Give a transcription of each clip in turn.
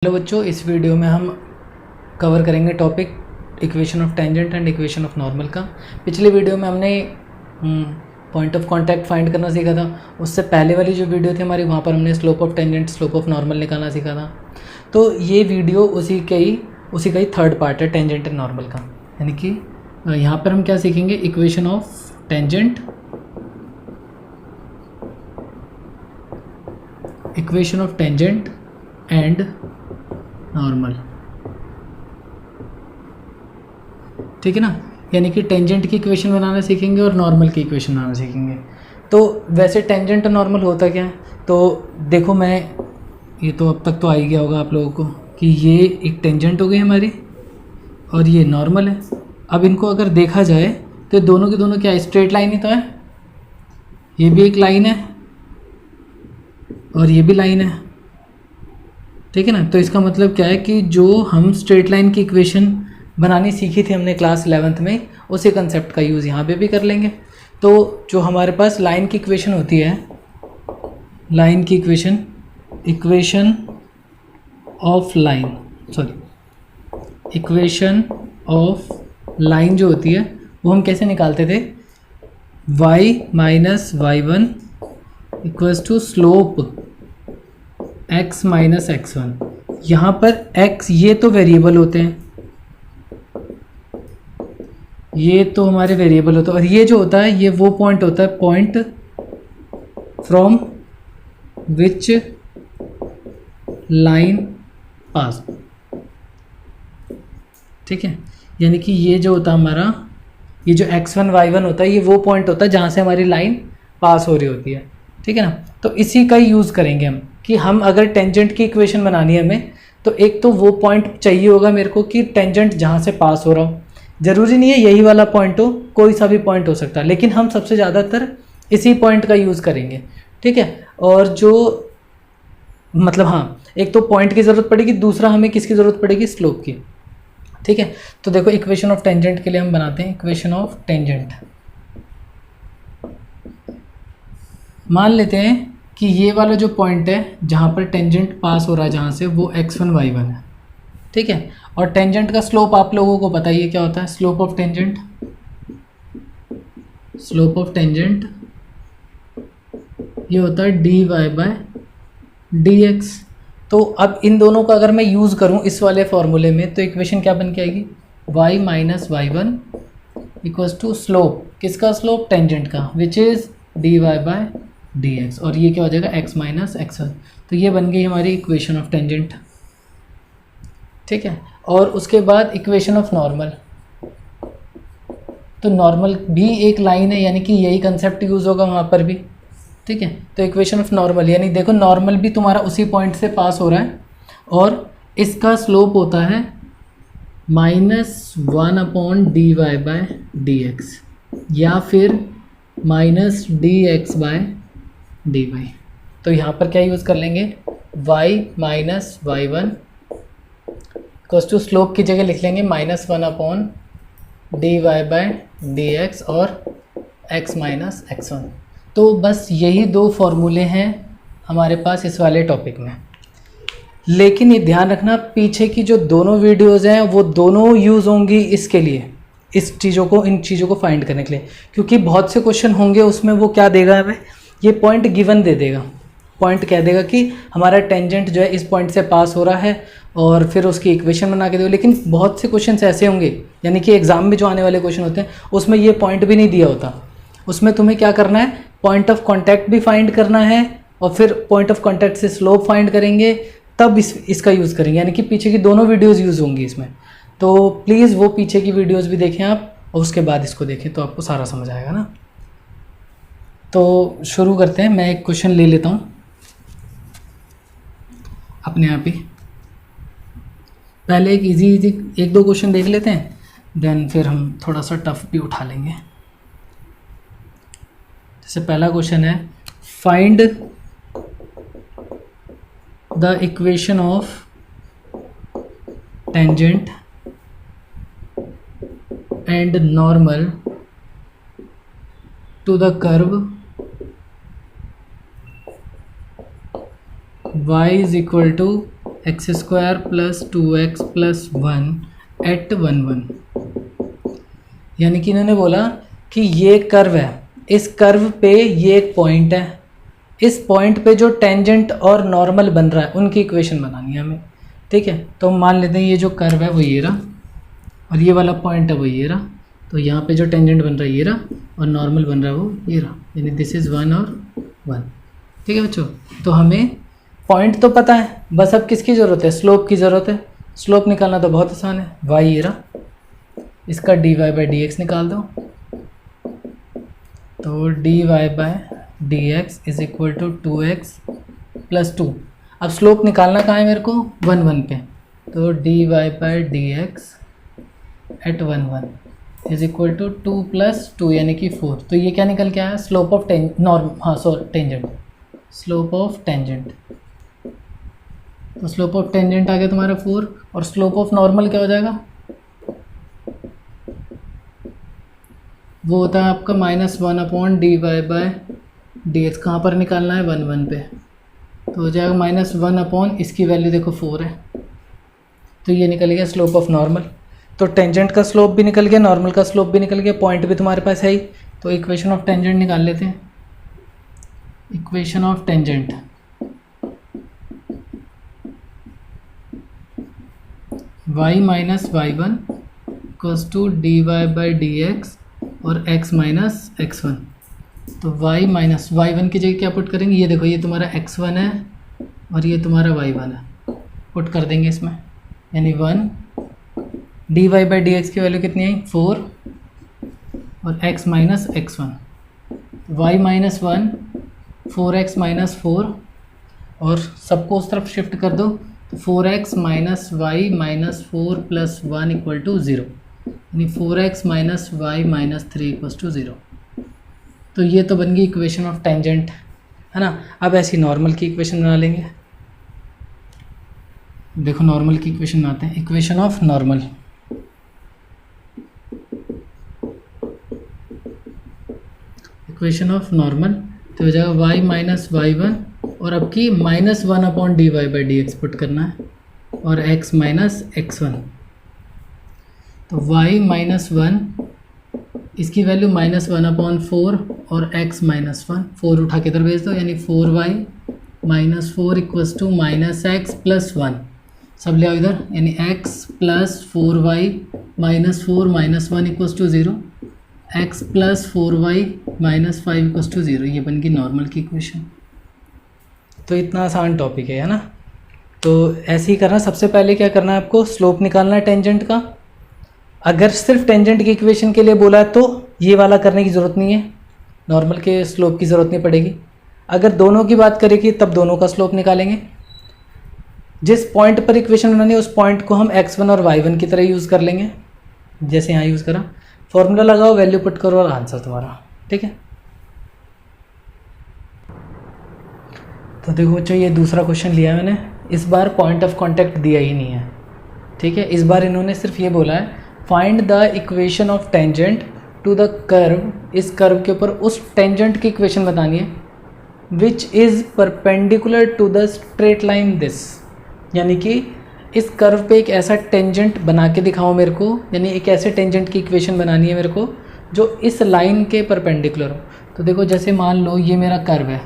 Hello बच्चों, इस video में हम कवर करेंगे topic equation of tangent and equation of normal का। पिछले वीडियो में हमने पॉइंट ऑफ कांटेक्ट फाइंड करना सीखा था। उससे पहले वाली जो वीडियो थी हमारी, वहाँ पर हमने slope of tangent, slope of normal निकालना सीखा था। तो ये वीडियो उसी का ही थर्ड पार्ट है, टेंजेंट एंड नॉर्मल का। यानी कि यहाँ पर हम क्या सीखेंगे, equation of tangent, equation of tangent and normal. ठीक है ना। यानी कि टेंजेंट की इक्वेशन बनाना सीखेंगे और नॉर्मल की इक्वेशन बनाना सीखेंगे। तो वैसे टेंजेंट और नॉर्मल होता क्या है, तो देखो ये तो अब तक तो आ ही गया होगा आप लोगों को कि ये एक टेंजेंट हो गई हमारी और ये नॉर्मल है। अब इनको अगर देखा जाए तो दोनों के दोनों क्या है, स्ट्रेट लाइन ही तो है। ये भी एक लाइन है और ये भी लाइन है। ठीक है ना। तो इसका मतलब क्या है कि जो हम स्ट्रेट लाइन की इक्वेशन बनानी सीखी थी हमने क्लास 11th में, उसी कंसेप्ट का यूज़ यहाँ पे भी कर लेंगे। तो जो हमारे पास लाइन की इक्वेशन होती है, लाइन की इक्वेशन ऑफ लाइन जो होती है वो हम कैसे निकालते थे, y minus y1 equals to slope x minus x1। यहाँ पर x ये तो वेरिएबल होते हैं, ये तो हमारे वेरिएबल होते हैं, और ये जो होता है ये वो पॉइंट होता है, पॉइंट फ्रॉम विच लाइन पास। ठीक है। यानी कि ये जो होता है हमारा, ये जो x1 y1 होता है, ये वो पॉइंट होता है जहाँ से हमारी लाइन पास हो रही होती है। ठीक है ना। तो इसी का यूज़ करेंगे हम कि हम अगर टेंजेंट की इक्वेशन बनानी है हमें, तो एक तो वो पॉइंट चाहिए होगा मेरे को कि टेंजेंट जहाँ से पास हो रहा हो। ज़रूरी नहीं है यही वाला पॉइंट हो, कोई सा भी पॉइंट हो सकता है, लेकिन हम सबसे ज़्यादातर इसी पॉइंट का यूज़ करेंगे। ठीक है। और जो मतलब हाँ, एक तो पॉइंट की ज़रूरत पड़ेगी, दूसरा हमें किसकी ज़रूरत पड़ेगी, स्लोप की। ठीक है। तो देखो इक्वेशन ऑफ टेंजेंट के लिए हम बनाते हैं इक्वेशन ऑफ टेंजेंट। मान लेते हैं कि ये वाला जो पॉइंट है जहाँ पर टेंजेंट पास हो रहा है जहाँ से, वो x1 y1 है। ठीक है। और टेंजेंट का स्लोप आप लोगों को पता ही है क्या होता है, स्लोप ऑफ टेंजेंट ये होता है dy बाय dx। तो अब इन दोनों का अगर मैं यूज़ करूँ इस वाले फॉर्मूले में, तो इक्वेशन क्या बन के आएगी, y minus y1 equals to slope, किसका स्लोप, टेंजेंट का, which is dy by dx, और ये क्या हो जाएगा, x माइनस x1। तो ये बन गई हमारी इक्वेशन ऑफ टेंजेंट। ठीक है। और उसके बाद इक्वेशन ऑफ नॉर्मल। तो नॉर्मल भी एक लाइन है, यानी कि यही कंसेप्ट यूज़ होगा वहाँ पर भी। ठीक है। तो इक्वेशन ऑफ नॉर्मल, यानी देखो नॉर्मल भी तुम्हारा उसी पॉइंट से पास हो रहा है और इसका स्लोप होता है -1/dy बाय dx, या फिर -dx बाय dy। तो यहाँ पर क्या यूज़ कर लेंगे, y minus y1 equals to slope की जगह लिख लेंगे -1/dy बाय dx और x माइनस x1। तो बस यही दो फॉर्मूले हैं हमारे पास इस वाले टॉपिक में। लेकिन ये ध्यान रखना, पीछे की जो दोनों वीडियोज़ हैं वो दोनों यूज़ होंगी इसके लिए, इन चीज़ों को फाइंड करने के लिए, क्योंकि बहुत से क्वेश्चन होंगे उसमें वो क्या देगा हमें, ये पॉइंट गिवन दे देगा, पॉइंट कह देगा कि हमारा टेंजेंट जो है इस पॉइंट से पास हो रहा है, और फिर उसकी इक्वेशन बना के दो। लेकिन बहुत से क्वेश्चन ऐसे होंगे, यानी कि एग्जाम में जो आने वाले क्वेश्चन होते हैं उसमें ये पॉइंट भी नहीं दिया होता। उसमें तुम्हें क्या करना है, पॉइंट ऑफ कॉन्टैक्ट भी फाइंड करना है, और फिर पॉइंट ऑफ कॉन्टैक्ट से स्लोप फाइंड करेंगे, तब इसका यूज़ करेंगे। यानी कि पीछे की दोनों वीडियोज़ यूज़ होंगी इसमें। तो प्लीज़ वो पीछे की वीडियोज़ भी देखें आप, और उसके बाद इसको देखें, तो आपको सारा समझ आएगा ना। तो शुरू करते हैं। मैं एक क्वेश्चन ले लेता हूँ अपने आप ही। पहले एक इजी एक दो क्वेश्चन देख लेते हैं, देन फिर हम थोड़ा सा टफ भी उठा लेंगे। जैसे पहला क्वेश्चन है, find the equation of tangent and normal to the curve y is equal to X square plus 2x plus 1 at 1 1। यानी कि इन्होंने बोला कि ये कर्व है, इस कर्व पे ये एक पॉइंट है, इस पॉइंट पे जो टेंजेंट और नॉर्मल बन रहा है उनकी इक्वेशन बनानी है हमें। ठीक है, तो हम मान लेते हैं ये जो कर्व है वो ये रहा और ये वाला पॉइंट है वो ये रहा। तो यहाँ पे जो टेंजेंट बन रहा है ये रहा और नॉर्मल बन रहा है वो ये रहा, यानी दिस इज़ 1 और 1। ठीक है बच्चों, तो हमें पॉइंट तो पता है, बस अब किसकी ज़रूरत है, स्लोप की ज़रूरत है। स्लोप निकालना तो बहुत आसान है, y ये रहा, इसका dy/dx निकाल दो। तो dy/dx is equal to 2x plus 2। अब स्लोप निकालना कहाँ है मेरे को, 1 1 पे। तो dy/dx at 1 1 is equal to 2 plus 2 यानी कि 4। तो ये क्या निकल के आया, slope of tangent, slope of tangent. तो स्लोप ऑफ टेंजेंट आ गया तुम्हारा 4 और स्लोप ऑफ नॉर्मल क्या हो जाएगा, वो होता है आपका -1/dy/dx। कहाँ पर निकालना है, 1 1 पे। तो हो जाएगा -1 इसकी वैल्यू देखो 4 है, तो ये निकल गया स्लोप ऑफ नॉर्मल। तो टेंजेंट का स्लोप भी निकल गया, नॉर्मल का स्लोप भी निकल गया, पॉइंट भी तुम्हारे पास है ही। तो इक्वेशन ऑफ टेंजेंट निकाल लेते हैं। Equation of tangent y minus y1 equals to dy/dx और x माइनस x1। तो y माइनस y1 की जगह क्या पुट करेंगे, ये देखो ये तुम्हारा x1 है और ये तुम्हारा y1 है, पुट कर देंगे इसमें, यानी 1 dy/dx की वैल्यू कितनी आई 4 और x minus x1। y minus 1 4x minus 4 और सबको उस तरफ शिफ्ट कर दो। तो 4x minus Y minus 4 plus 1 equal to 0, यानी 4x minus Y minus 3 equal to 0। तो ये तो बन गई इक्वेशन ऑफ टेंजेंट, है ना। अब ऐसी नॉर्मल की इक्वेशन बना लेंगे। देखो नॉर्मल की इक्वेशन बनाते हैं। Equation of normal, equation of normal तो हो जाएगा y माइनस y1 और अब की -1/dy/dx पुट करना है और x माइनस x1। तो y माइनस 1 इसकी वैल्यू -1/4 और x माइनस 1, 4 उठा के इधर भेज दो, यानी 4y minus 4 equals to minus X plus 1। सब ले आओ इधर, यानी x plus 4y minus 4 minus 1 equals to 0, x plus 4y minus 5 equals to 0। ये बन गई नॉर्मल की इक्वेशन। तो इतना आसान टॉपिक है ना। तो ऐसे ही करना, सबसे पहले क्या करना है आपको, स्लोप निकालना है टेंजेंट का। अगर सिर्फ टेंजेंट की इक्वेशन के लिए बोला है तो ये वाला करने की ज़रूरत नहीं है, नॉर्मल के स्लोप की ज़रूरत नहीं पड़ेगी। अगर दोनों की बात करेगी तब दोनों का स्लोप निकालेंगे। जिस पॉइंट पर इक्वेशन बनानी है उस पॉइंट को हम x1 और y1 की तरह यूज़ कर लेंगे, जैसे यहाँ यूज़ करा। फॉर्मूला लगाओ, वैल्यू पुट करो और आंसर तुम्हारा। ठीक है, तो देखो बच्चों ये दूसरा क्वेश्चन लिया मैंने। इस बार पॉइंट ऑफ कांटेक्ट दिया ही नहीं है। ठीक है, इस बार इन्होंने सिर्फ ये बोला है find the equation of tangent to the curve. इस कर्व के ऊपर उस टेंजेंट की इक्वेशन बतानी है which is perpendicular to the straight line this. यानी कि इस कर्व पे एक ऐसा टेंजेंट बना के दिखाओ मेरे को, यानी एक ऐसे टेंजेंट की इक्वेशन बनानी है मेरे को जो इस लाइन के परपेंडिकुलर हो। तो देखो जैसे मान लो ये मेरा कर्व है,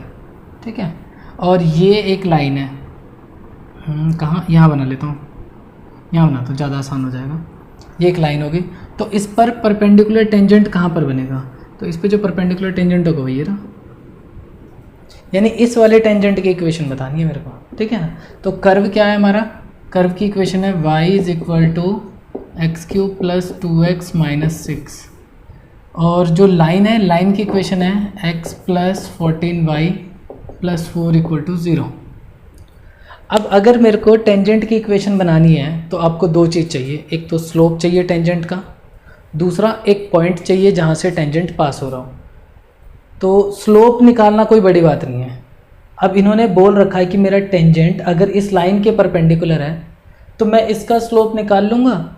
ठीक है, और ये एक लाइन है। कहाँ, यहाँ बना लेता हूँ, यहाँ बना तो ज़्यादा आसान हो जाएगा। ये एक लाइन होगी, तो इस पर परपेंडिकुलर टेंजेंट कहाँ पर बनेगा, तो इस पर जो परपेंडिकुलर टेंजेंट होगा वही रहा, यानी इस वाले टेंजेंट की इक्वेशन बतानी है मेरे को। ठीक है ना, तो कर्व क्या है हमारा, कर्व की इक्वेशन है y is equal to x³ plus 2x minus 6 और जो लाइन है, लाइन की इक्वेशन है x plus 14y plus 4 equal to 0। अब अगर मेरे को टेंजेंट की इक्वेशन बनानी है तो आपको दो चीज़ चाहिए, एक तो स्लोप चाहिए टेंजेंट का, दूसरा एक पॉइंट चाहिए जहाँ से टेंजेंट पास हो रहा हो। तो स्लोप निकालना कोई बड़ी बात नहीं है। अब इन्होंने बोल रखा है कि मेरा टेंजेंट अगर इस लाइन के परपेंडिकुलर है तो मैं इसका स्लोप निकाल लूँगा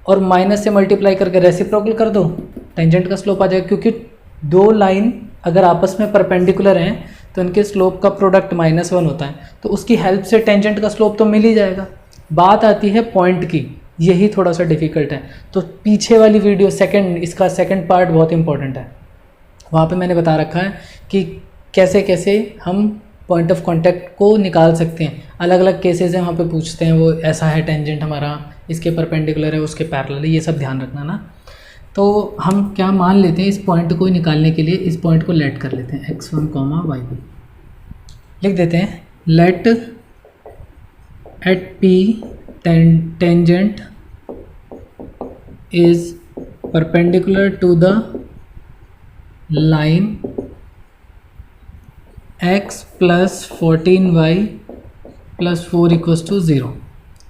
और माइनस से मल्टीप्लाई करके रेसिप्रोकल कर दो, टेंजेंट का स्लोप आ जाएगा। क्योंकि दो लाइन अगर आपस में परपेंडिकुलर हैं तो इनके स्लोप का प्रोडक्ट -1 होता है, तो उसकी हेल्प से टेंजेंट का स्लोप तो मिल ही जाएगा। बात आती है पॉइंट की, यही थोड़ा सा डिफ़िकल्ट है। तो पीछे वाली वीडियो इसका सेकंड पार्ट बहुत इंपॉर्टेंट है, वहाँ पे मैंने बता रखा है कि कैसे कैसे हम पॉइंट ऑफ कांटेक्ट को निकाल सकते हैं। अलग अलग केसेस हैं, वहाँ पे पूछते हैं वो ऐसा है टेंजेंट हमारा, इसके परपेंडिकुलर है, उसके पैरेलल है, ये सब ध्यान रखना ना। तो हम क्या मान लेते हैं, इस पॉइंट को निकालने के लिए इस पॉइंट को लेट कर लेते हैं x1, y1 लिख देते हैं। Let at p tangent is perpendicular to the line x plus 14y plus 4 equals to 0।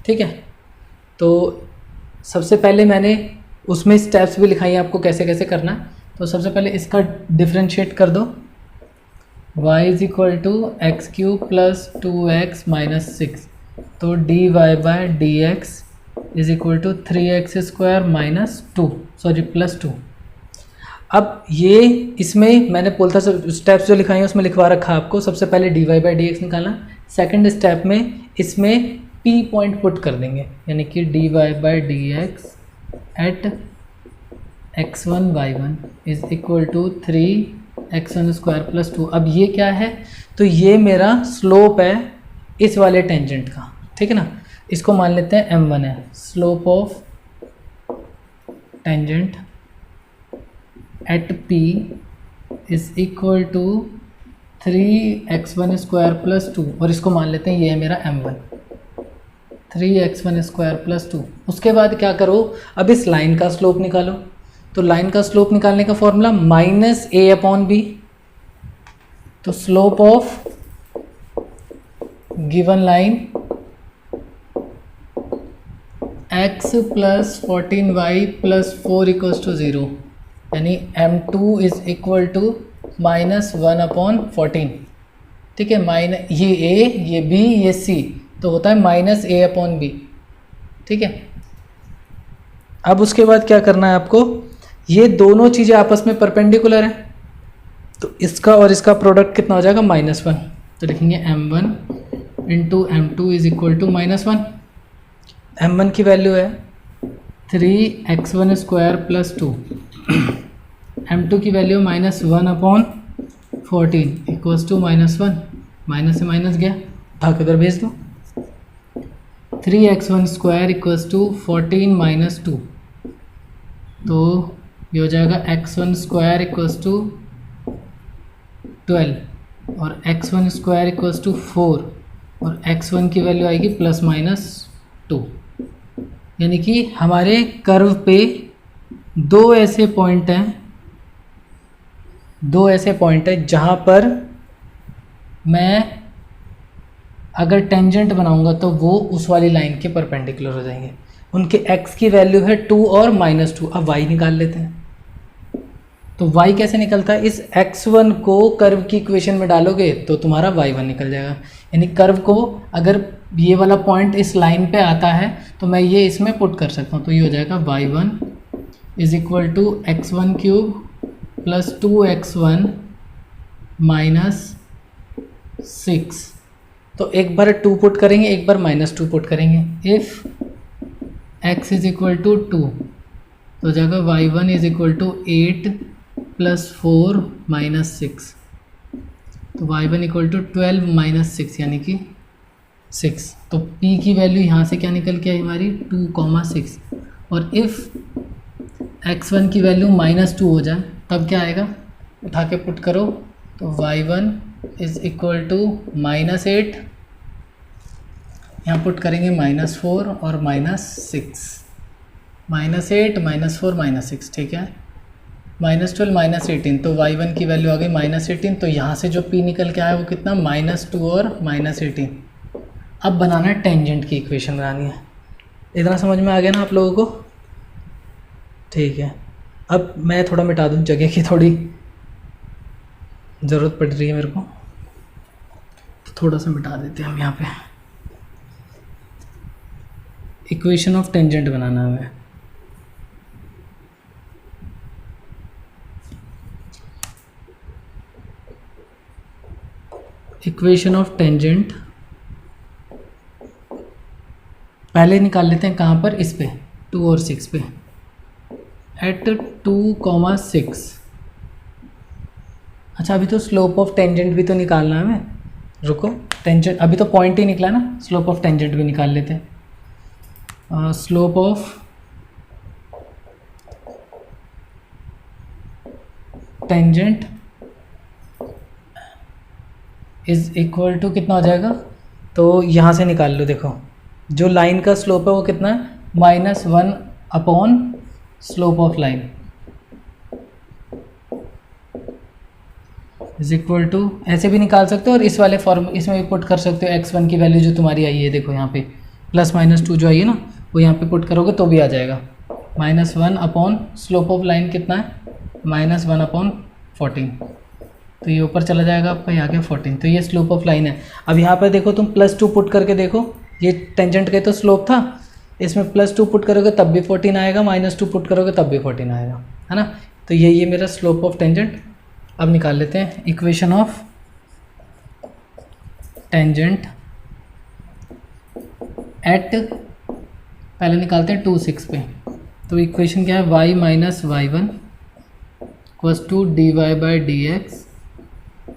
ठीक है, तो सबसे पहले मैंने उसमें स्टेप्स भी लिखाई हैं आपको कैसे कैसे करना है। तो सबसे पहले इसका डिफरेंशिएट कर दो, y is equal to x cube plus 2x minus 6, तो dy by d x is equal to 3x square minus 2 plus 2। अब ये इसमें मैंने बोलता सब स्टेप्स जो लिखाई हैं उसमें लिखवा रखा आपको। सबसे पहले dy बाई डी एक्स निकालना, सेकेंड स्टेप में इसमें p पॉइंट पुट कर देंगे, यानी कि dy by d x at x1 y1 is equal to 3x1 square plus 2। अब ये क्या है, तो ये मेरा स्लोप है इस वाले टेंजेंट का, ठीक है ना। इसको मान लेते हैं m1 है, slope of tangent at p is equal to 3x1 square plus 2, और इसको मान लेते हैं ये है मेरा m1, 3x1 स्क्वायर प्लस 2। उसके बाद क्या करो, अब इस लाइन का स्लोप निकालो। तो लाइन का स्लोप निकालने का फॉर्मूला -a/b। तो slope of given line x plus 14y plus 4 equals to 0, यानी m2 इज इक्वल टू -1/14। ठीक है, ये a, ये b, ये c, तो होता है -a/b। ठीक है, अब उसके बाद क्या करना है आपको, ये दोनों चीज़ें आपस में परपेंडिकुलर हैं, तो इसका और इसका प्रोडक्ट कितना हो जाएगा -1। तो लिखेंगे m1 into m2 is equal to -1। m1 की वैल्यू है 3x1 स्क्वायर प्लस 2, m2 की वैल्यू -1/14 इक्वल्स टू -1, माइनस से माइनस गया, भाग उधर भेज दो। 3x1 square equals to 14 minus 2, तो ये हो जाएगा x1 स्क्वायर इक्वल्स टू 12 और x1 स्क्वायर इक्वल्स टू 4 और x1 की वैल्यू आएगी ±2। यानी कि हमारे कर्व पे दो ऐसे पॉइंट हैं जहाँ पर मैं अगर टेंजेंट बनाऊंगा तो वो उस वाली लाइन के परपेंडिकुलर हो जाएंगे। उनके x की वैल्यू है 2 और -2। अब y निकाल लेते हैं। तो y कैसे निकलता है, इस x1 को कर्व की इक्वेशन में डालोगे तो तुम्हारा y1 निकल जाएगा। यानी कर्व को अगर ये वाला पॉइंट इस लाइन पे आता है तो मैं ये इसमें पुट कर सकता हूँ, तो ये हो जाएगा y1 is equal to x1 cube plus 2x1 minus 6। तो एक बार 2 पुट करेंगे, एक बार -2 पुट करेंगे। If x is equal to 2 तो हो जाएगा y1 is equal to 8 plus 4 minus 6, तो y1 इक्वल टू 12 माइनस 6 यानी कि 6। तो p की वैल्यू यहाँ से क्या निकल के आई हमारी 2,6। और इफ़ x1 की वैल्यू -2 हो जाए तब क्या आएगा, उठा के पुट करो, तो y1 इज इक्वल टू -8, यहाँ पुट करेंगे -4 और -6, -8 -4 -6। ठीक है, -12 -18, तो y1 की वैल्यू आ गई -18। तो यहाँ से जो p निकल के आया वो कितना -2 और -18। अब बनाना है टेंजेंट की इक्वेशन बनानी है। इतना समझ में आ गया ना आप लोगों को? ठीक है, अब मैं थोड़ा मिटा दूँ, जगह की थोड़ी ज़रूरत पड़ रही है मेरे को, तो थोड़ा सा मिटा देते हैं हम। यहाँ पे इक्वेशन ऑफ टेंजेंट बनाना है हमें। इक्वेशन ऑफ टेंजेंट पहले निकाल लेते हैं कहाँ पर, इस पे 2 और 6 पे, एट 2,6। अच्छा अभी तो स्लोप ऑफ टेंजेंट भी तो निकालना है हमें, रुको, टेंजेंट अभी तो पॉइंट ही निकला ना, स्लोप ऑफ टेंजेंट भी निकाल लेते हैं। Slope of tangent is equal to कितना हो जाएगा, तो यहाँ से निकाल लो। देखो जो लाइन का स्लोप है वो कितना है, -1 upon slope of line is equal to, ऐसे भी निकाल सकते हो और इस वाले फॉर्म इसमें भी पुट कर सकते हो। x1 की वैल्यू जो तुम्हारी आई है, देखो यहाँ पे +-2 जो आई है ना, वो यहाँ पे पुट करोगे तो भी आ जाएगा। -1 अपॉन स्लोप ऑफ लाइन कितना है, -1 अपॉन 14, तो ये ऊपर चला जाएगा आपका, यहाँ के 14, तो ये स्लोप ऑफ लाइन है। अब यहाँ पर देखो तुम +2 पुट करके देखो, ये टेंजेंट का तो स्लोप था, इसमें +2 पुट करोगे तब भी 14 आएगा, -2 पुट करोगे तब भी 14 आएगा, है ना। तो ये मेरा स्लोप ऑफ टेंजेंट। अब निकाल लेते हैं इक्वेशन ऑफ टेंजेंट एट, पहले निकालते हैं 2,6 पे, तो इक्वेशन क्या है, y minus y1 equals to dy/dx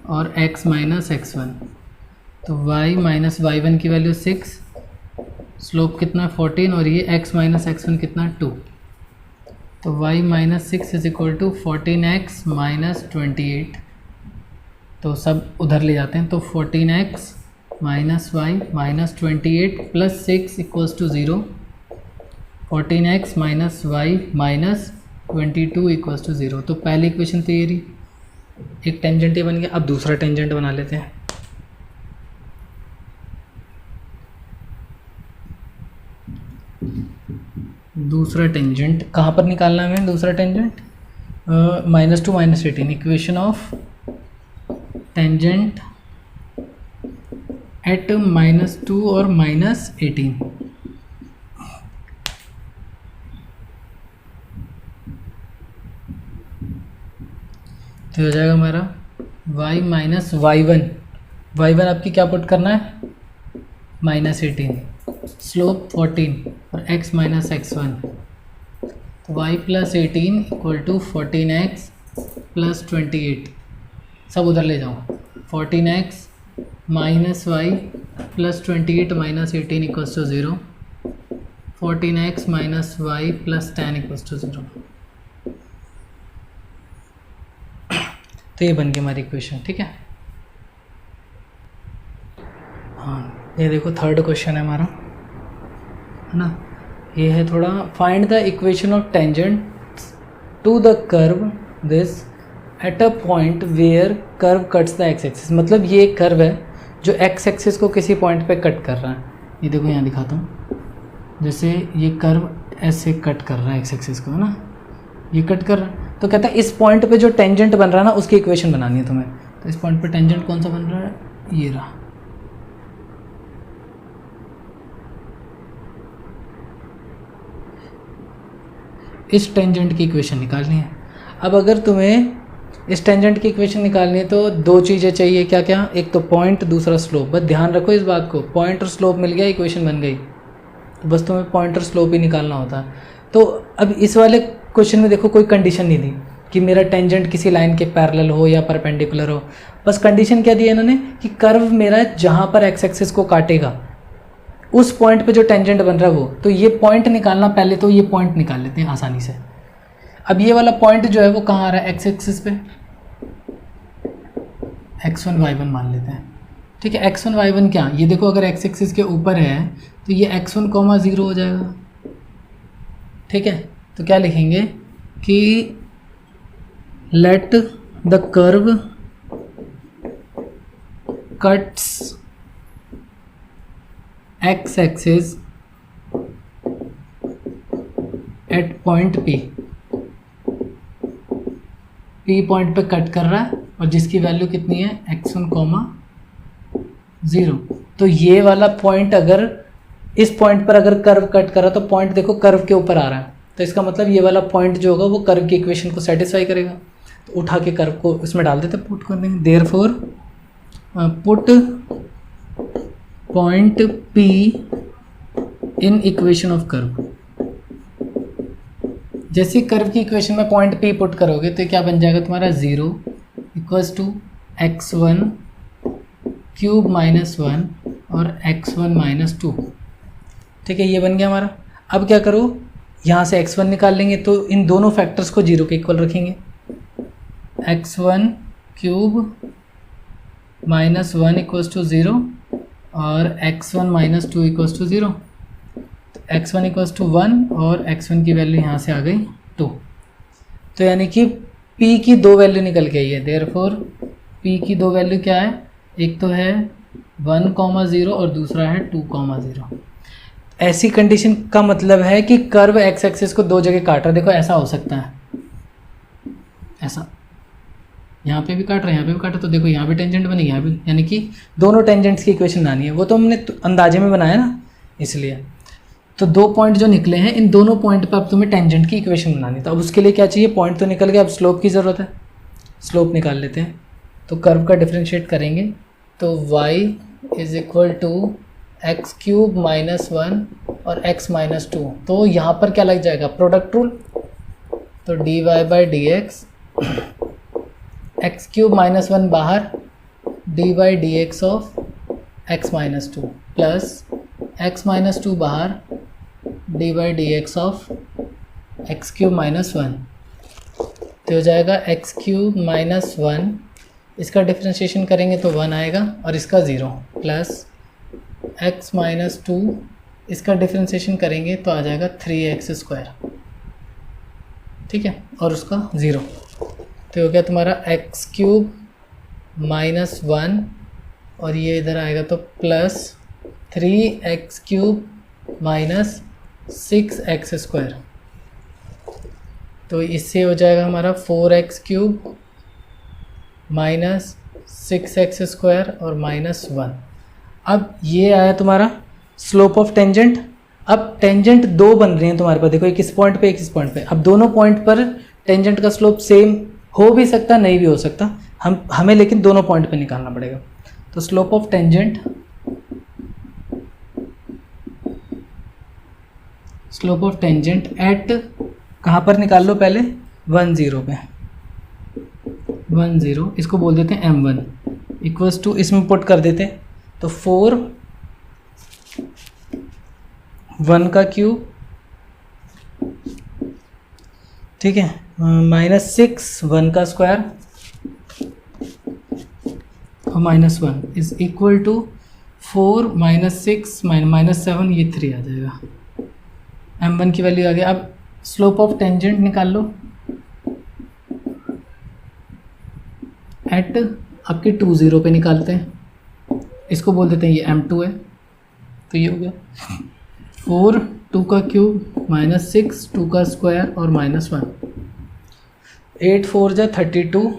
और x माइनस x1। तो y माइनस y1 की वैल्यू 6, स्लोप कितना 14 और ये x माइनस x1 कितना 2, तो y minus 6 is equal to 14x minus 28, तो सब उधर ले जाते हैं, तो 14x minus y minus 28 plus 6 equals to 0, 14x minus y minus 22 equals to 0। तो पहली इक्वेशन तो ये रही, एक टेंजेंट ये बन गया। अब दूसरा टेंजेंट बना लेते हैं। दूसरा टेंजेंट कहाँ पर निकालना है हमें, दूसरा tangent -2 -18, equation of tangent eight -2 और -18। तो हो जाएगा हमारा y माइनस y1 आपकी क्या पुट करना है, -18, स्लोप 14 और x माइनस x1, तो y plus 18 equal to 14x plus 28, सब उधर ले जाओ, 14x minus y plus 28 minus 18 equals to 0, 14x minus y plus 10 equals to 0। तो ये बन गई हमारी इक्वेशन, ठीक है। हाँ ये देखो थर्ड क्वेश्चन है हमारा, है ना। ये है थोड़ा, find the equation of tangent to the curve this at a point where curve cuts the x axis. मतलब ये एक कर्व है जो एक्स एक्सिस को किसी पॉइंट पे कट कर रहा है। ये देखो यहाँ दिखाता हूँ, जैसे ये कर्व ऐसे कट कर रहा है एक्स एक्सिस को, है ना, ये कट कर रहा है। तो कहता है इस पॉइंट पे जो टेंजेंट बन रहा है ना, उसकी इक्वेशन बनानी है तुम्हें। तो इस पॉइंट पे टेंजेंट कौन सा बन रहा है, ये रहा। इस टेंजेंट की इक्वेशन निकालनी है। अब अगर तुम्हें इस टेंजेंट की इक्वेशन निकालनी है तो दो चीज़ें चाहिए, क्या क्या, एक तो पॉइंट, दूसरा स्लोप। बस ध्यान रखो इस बात को, पॉइंट और स्लोप मिल गया, इक्वेशन बन गई। तो बस तुम्हें पॉइंट और स्लोप ही निकालना होता है। तो अब इस वाले क्वेश्चन में देखो कोई कंडीशन नहीं दी कि मेरा टेंजेंट किसी लाइन के पैरेलल हो या परपेंडिकुलर हो। बस कंडीशन क्या दी है इन्होंने कि कर्व मेरा जहाँ पर एक्स एक्सिस को काटेगा उस पॉइंट पे जो टेंजेंट बन रहा है वो। तो ये पॉइंट निकालना, पहले तो ये पॉइंट निकाल लेते हैं आसानी से। अब ये वाला पॉइंट जो है वो कहाँ आ रहा है, एक्स एक्सिस पे, x1 y1 मान लेते हैं, ठीक है। x1 y1 क्या, ये देखो अगर एक्स एक्सिस के ऊपर है तो ये x1, 0 हो जाएगा, ठीक है। तो क्या लिखेंगे कि let the curve cuts x axis at point P point पे कट कर रहा है और जिसकी वैल्यू कितनी है, x1, 0। तो ये वाला पॉइंट अगर इस पॉइंट पर अगर कर्व कट कर रहा तो पॉइंट देखो कर्व के ऊपर आ रहा है, तो इसका मतलब ये वाला पॉइंट जो होगा वो कर्व की इक्वेशन को सेटिस्फाई करेगा। तो उठा के कर्व को इसमें डाल देते, पुट कर देंगे। Therefore put point P in equation of curve. जैसे कर्व की इक्वेशन में पॉइंट P पुट करोगे तो क्या बन जाएगा तुम्हारा 0 equals to x1 cube minus 1 और x1 माइनस 2। ठीक है, ये बन गया हमारा। अब क्या करो, यहाँ से x1 निकाल लेंगे तो इन दोनों फैक्टर्स को 0 के इक्वल रखेंगे। x1 cube minus 1 equals to 0 और x1 minus 2 equals to 0। x1 equals to 1 और x1 की वैल्यू यहाँ से आ गई 2। तो यानी कि p की दो वैल्यू निकल के आई है। देयरफॉर p की दो वैल्यू क्या है, एक तो है 1,0 और दूसरा है 2,0। ऐसी कंडीशन का मतलब है कि कर्व x एक्सिस को दो जगह काट रहा है। देखो ऐसा हो सकता है, ऐसा यहाँ पे भी काट रहा है, यहाँ पे भी काट रहा है, तो देखो यहाँ भी टेंजेंट बनेगी, यहाँ भी, यानी कि दोनों टेंजेंट्स की इक्वेशन बनानी है। वो तो हमने अंदाजे में बनाया ना, इसलिए। तो दो पॉइंट जो निकले हैं, इन दोनों पॉइंट पर अब तुम्हें टेंजेंट की इक्वेशन बनानी है। तो अब उसके लिए क्या चाहिए, पॉइंट तो निकल गया, अब स्लोप की ज़रूरत है। स्लोप निकाल लेते हैं। तो कर्व का डिफ्रेंशिएट करेंगे तो y is equal to x cube minus 1 और x माइनस 2। तो यहाँ पर क्या लग जाएगा, प्रोडक्ट रूल। तो d y by d x, x cube minus 1 बाहर, d y d x of x minus 2 प्लस x माइनस 2 बाहर, d y d x of x cube minus 1। तो हो जाएगा एक्स क्यूब माइनस 1, इसका डिफ्रेंशिएशन करेंगे तो 1 आएगा और इसका 0, प्लस x माइनस 2, इसका डिफ्रेंशिएशन करेंगे तो आ जाएगा 3x²। ठीक है, और उसका 0। तो हो गया तुम्हारा एक्स क्यूब माइनस 1 और ये इधर आएगा तो प्लस 3x³ माइनस 6x²। तो इससे हो जाएगा हमारा 4x³ माइनस 6x² और माइनस 1। अब ये आया तुम्हारा स्लोप ऑफ टेंजेंट। अब टेंजेंट दो बन रही हैं तुम्हारे पास, देखो एक इस पॉइंट पे एक इस पॉइंट पे। अब दोनों पॉइंट पर टेंजेंट का स्लोप सेम हो भी सकता, नहीं भी हो सकता, हमें लेकिन दोनों पॉइंट पे निकालना पड़ेगा। तो slope of tangent, slope of tangent eight कहाँ पर निकाल लो पहले, 1 0 पे, 1 0, इसको बोल देते हैं m1 इक्वल्स टू, इसमें पुट कर देते हैं तो 4 1 का क्यूब, ठीक है, माइनस 6 1 का स्क्वायर और minus 1 is equal to 4 minus 6 minus 7, ये 3 आ जाएगा। m1 की वैल्यू आ गई। अब स्लोप ऑफ टेंजेंट निकाल लो एट आपके 2 0 पे निकालते हैं, इसको बोल देते हैं ये m2 है। तो ये हो गया 4 2 का क्यूब माइनस 6 2 का स्क्वायर और माइनस 1, 8 4 जा 32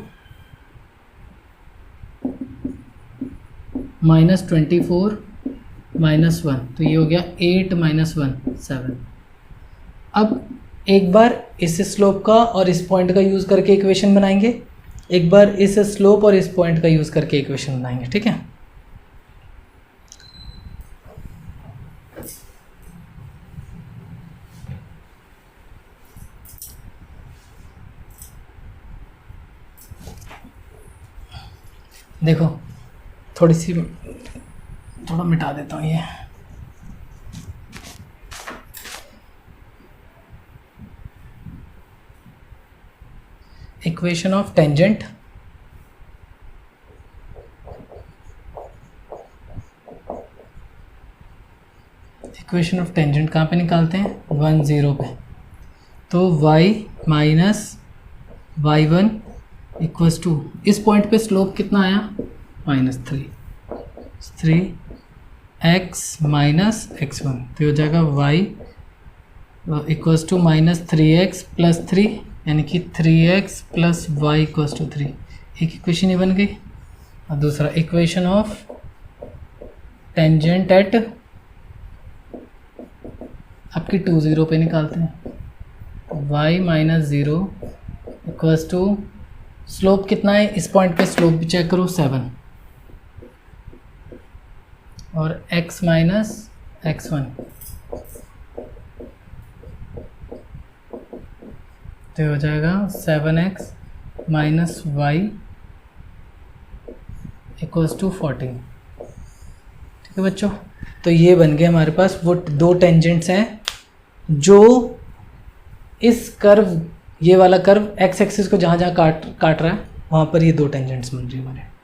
माइनस 24 माइनस 1, तो ये हो गया 8 माइनस 1 7। अब एक बार इस स्लोप का और इस पॉइंट का यूज़ करके इक्वेशन बनाएंगे, एक बार इस स्लोप और इस पॉइंट का यूज़ करके इक्वेशन बनाएंगे। ठीक है, देखो थोड़ा मिटा देता हूँ ये। Equation of tangent, equation of tangent कहाँ पे निकालते हैं, 1 0 पे। तो y minus y1 equals to, इस पॉइंट पे स्लोप कितना आया, माइनस 3 x माइनस x1, तो हो जाएगा y equals to minus 3x plus 3, यानी कि 3x plus y equals to 3। एक इक्वेशन ये बन गई। और दूसरा इक्वेशन ऑफ टेंजेंट एट आपकी 2 0 पे निकालते हैं, y minus 0 equals to, slope कितना है इस पॉइंट पे, स्लोप भी चेक करो 7, x माइनस x1, तो हो जाएगा 7x minus Y equals to 14। ठीक है बच्चों, तो ये बन गया हमारे पास वो दो टेंजेंट्स हैं जो इस कर्व, ये वाला कर्व एक्स एक्सिस को जहाँ जहाँ काट रहा है वहाँ पर ये दो टेंजेंट्स बन रही है हमारे।